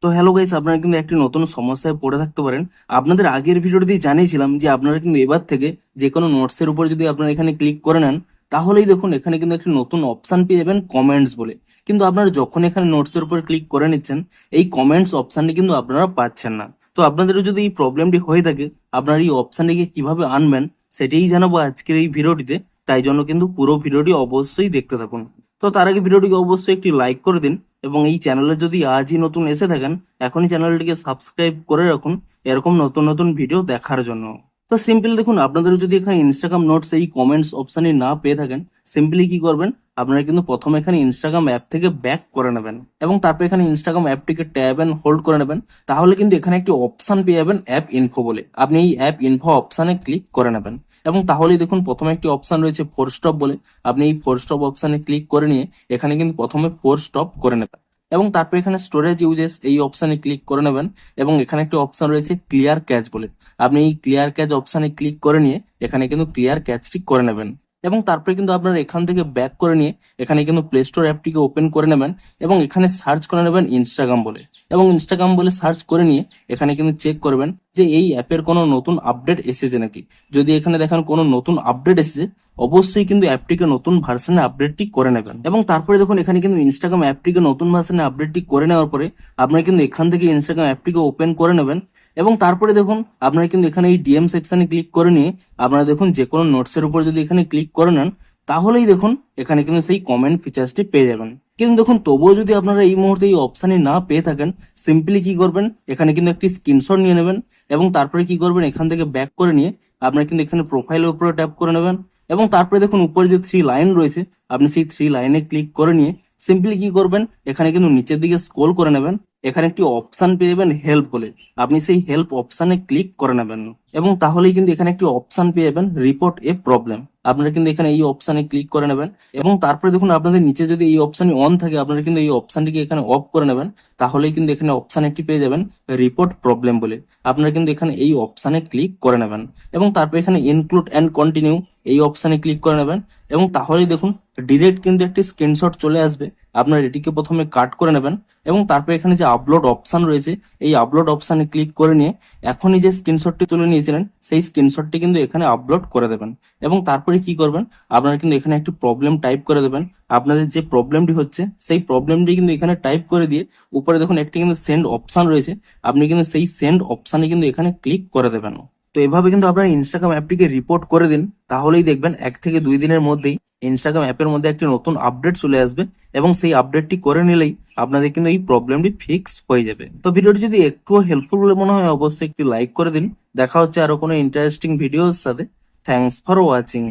তো hello guys, আপনারা কিন্তু একটি নতুন সমস্যায় পড়ে থাকতে পারেন। আপনাদের আগের ভিডিওতেই জানিয়েছিলাম যে আপনারা কিন্তু এবার থেকে যে কোনো নোটসের উপর যদি আপনারা এখানে ক্লিক করে নেন, তাহলেই দেখুন এখানে কিন্তু একটি নতুন অপশন পেয়ে যাবেন কমেন্টস বলে। কিন্তু আপনারা যখন এখানে নোটসের উপর ক্লিক করে নিচ্ছেন, এই কমেন্টস অপশনটি কিন্তু আপনারা পাচ্ছেন না। তো আপনাদেরও যদি এই প্রবলেমটি হয়ে থাকে, আপনারা এই অপশনটিকে কিভাবে আনবেন সেটাই জানাবো আজকের এই ভিডিওটিতে। তাই জন্য কিন্তু পুরো ভিডিওটি অবশ্যই দেখতে থাকুন। তো তার আগে ভিডিওটিকে অবশ্যই একটি লাইক করে দিন, এবং এই চ্যানেলে যদি আজই নতুন এসে থাকেন, এখনই চ্যানেলটিকে সাবস্ক্রাইব করে রাখুন এরকম নতুন নতুন ভিডিও দেখার জন্য। তো সিম্পল দেখুন, আপনাদের যদি এখানে ইনস্টাগ্রাম নোটস এই কমেন্টস অপশানে না পেয়ে থাকেন, সিম্পলি কি করবেন, আপনারা কিন্তু প্রথমে এখানে ইনস্টাগ্রাম অ্যাপ থেকে ব্যাক করে নেবেন এবং তারপর এখানে ইনস্টাগ্রাম অ্যাপটিকে ট্যাব এন্ড হোল্ড করে নেবেন। তাহলে কিন্তু এখানে একটি অপশন পেয়ে যাবেন অ্যাপ ইনফো বলে। আপনি এই অ্যাপ ইনফো অপশানে ক্লিক করে নেবেন এবং তাহলেই দেখুন প্রথমে একটি অপশন রয়েছে ফোর স্টপ বলে। আপনি এই ফোর স্টপ অপশানে ক্লিক করে নিয়ে এখানে কিন্তু প্রথমে ফোর স্টপ করে নেবেন এবং তারপর এখানে স্টোরেজ ইউজেস এই অপশানে ক্লিক করে নেবেন এবং এখানে একটি অপশন রয়েছে ক্লিয়ার ক্যাচ বলে। আপনি এই ক্লিয়ার ক্যাচ অপশানে ক্লিক করে নিয়ে এখানে কিন্তু ক্লিয়ার ক্যাচটি করে নেবেন এবং তারপরে কিন্তু আপনারা এখান থেকে ব্যাক করে নিয়ে এখানে কিন্তু প্লে স্টোর অ্যাপটিকে ওপেন করে নেবেন এবং এখানে সার্চ করে নেবেন ইনস্টাগ্রাম বলে। এবং ইনস্টাগ্রাম বলে সার্চ করে নিয়ে এখানে কিন্তু চেক করবেন যে এই অ্যাপের কোনো নতুন আপডেট এসেছে নাকি। যদি এখানে দেখেন কোনো নতুন আপডেট এসেছে, অবশ্যই কিন্তু অ্যাপটিকে নতুন ভার্সনে আপডেটটি করে নেবেন। এবং তারপরে দেখুন এখানে কিন্তু ইনস্টাগ্রাম অ্যাপটিকে নতুন ভার্সনে আপডেটটি করে নেওয়ার পরে আপনারা কিন্তু এখান থেকে ইনস্টাগ্রাম অ্যাপটিকে ওপেন করে নেবেন এবং তারপরে দেখুন আপনারা কিন্তু এখানে এই ডিএম সেকশনে ক্লিক করে নিয়ে আপনারা দেখুন যে কোনো নোটসের উপর যদি এখানে ক্লিক করে নেন, তাহলেই দেখুন এখানে কিন্তু সেই কমেন্ট ফিচার্সটি পেয়ে যাবেন। কিন্তু দেখুন তবুও যদি আপনারা এই মুহূর্তে এই অপশানে না পেয়ে থাকেন, সিম্পলি কি করবেন, এখানে কিন্তু একটি স্ক্রিনশট নিয়ে নেবেন এবং তারপরে কি করবেন, এখান থেকে ব্যাক করে নিয়ে আপনারা কিন্তু এখানে প্রোফাইলের উপরে ট্যাপ করে নেবেন এবং তারপরে দেখুন উপরে যে থ্রি লাইন রয়েছে, আপনি সেই থ্রি লাইনে ক্লিক করে নিয়ে সিম্পলি কি করবেন, এখানে কিন্তু নিচের দিকে স্ক্রল করে নেবেন। এখানে একটি অপশন পেয়ে যাবেন হেল্প বলে। আপনি সেই হেল্প অপশানে ক্লিক করে নেবেন এবং তাহলেই কিন্তু এখানে একটি অপশন পেয়ে যাবেন রিপোর্ট এ প্রবলেম। আপনারা কিন্তু এখানে এই অপশানে ক্লিক করে নেবেন এবং তারপরে দেখুন আপনাদের নিচে যদি এই অপশানটি অন থাকে, আপনারা কিন্তু এই অপশানটিকে এখানে অফ করে নেবেন। তাহলেই কিন্তু এখানে অপশান একটি পেয়ে যাবেন রিপোর্ট প্রবলেম বলে। আপনারা কিন্তু এখানে এই অপশানে ক্লিক করে নেবেন এবং তারপর এখানে ইনক্লুড অ্যান্ড কন্টিনিউ এই অপশানে ক্লিক করে নেবেন এবং তাহলেই দেখুন ডিরেক্ট কিন্তু একটি স্ক্রিনশট চলে আসবে। আপনার এটিকে প্রথমে কাট করে নেবেন এবং তারপর এখানে যে আপলোড অপশান রয়েছে, এই আপলোড অপশানে ক্লিক করে নিয়ে এখনই যে স্ক্রিনশটটি তুলে নিয়েছিলেন সেই স্ক্রিনশটটি কিন্তু এখানে আপলোড করে দেবেন এবং তারপরে কি করবেন, আপনারা কিন্তু এখানে একটি প্রবলেম টাইপ করে দেবেন। আপনাদের যে প্রবলেমটি হচ্ছে সেই প্রবলেমটি কিন্তু এখানে টাইপ করে দিয়ে উপরে দেখুন একটি কিন্তু সেন্ড অপশান রয়েছে, আপনি কিন্তু সেই সেন্ড অপশানে কিন্তু এখানে ক্লিক করে দেবেন। তো এভাবে কিন্তু আপনারা ইনস্টাগ্রাম অ্যাপটিকে রিপোর্ট করে দিন, তাহলেই দেখবেন 1 থেকে 2 দিনের মধ্যেই ইনস্টাগ্রাম অ্যাপের মধ্যে একটি নতুন আপডেট চলে আসবে এবং সেই আপডেটটি করে নিলেই আপনাদের কিন্তু এই প্রবলেমটি ফিক্স হয়ে যাবে। তো ভিডিওটি যদি একটুও হেল্পফুল বলে মনে হয়, অবশ্যই একটি লাইক করে দিন। দেখা হচ্ছে আরো কোনো ইন্টারেস্টিং ভিডিওর সাথে। Thanks for watching.